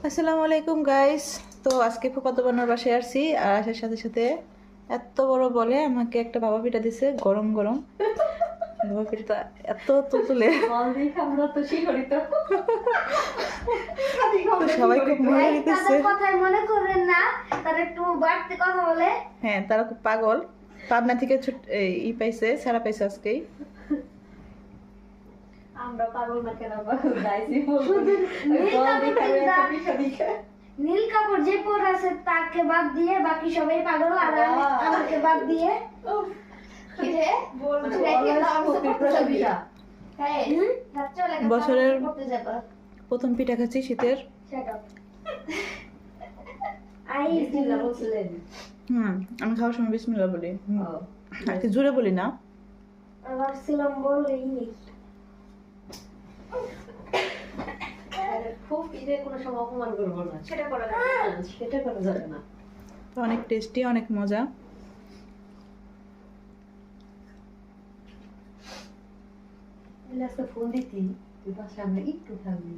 আসসালামু আলাইকুম গাইস। তো আজকে ফুফাতো বোনের বাসায় আসছি, আর আসার সাথে সাথে এত বড় বলে আমাকে একটা ভাপা পিঠা দিছে, গরম গরম ভাপা পিঠাটা এত তুলতুলে। তো সবাই খুব মজা নিতেছে। হ্যাঁ, তারা খুব পাগল। পাবনা থেকে ই পাইছে, সারা পাইছে আজকেই। আমরা পাগল না কেন পাগল গাইছি নীল কাপড় যে পরে আছে তাকে বাদ দিয়ে বাকি সবাই পাগল, আর আমাকে বাদ দিয়ে বছরের প্রথম পিঠা খাচ্ছি শীতের। আমি খাওয়ার সময় বিসমিল্লাহ বলি, আর কি জোরে বলি না। ভাবছিলাম বলেই নেই। খুব ঈদে কোনো সময় অপমান করবো না, সেটা করা যাবে না, সেটা করা যাবে না। অনেক টেস্টি, অনেক মজা। আজকে ফোন দিতি তুই পাশে আমরা একটু থাকবি।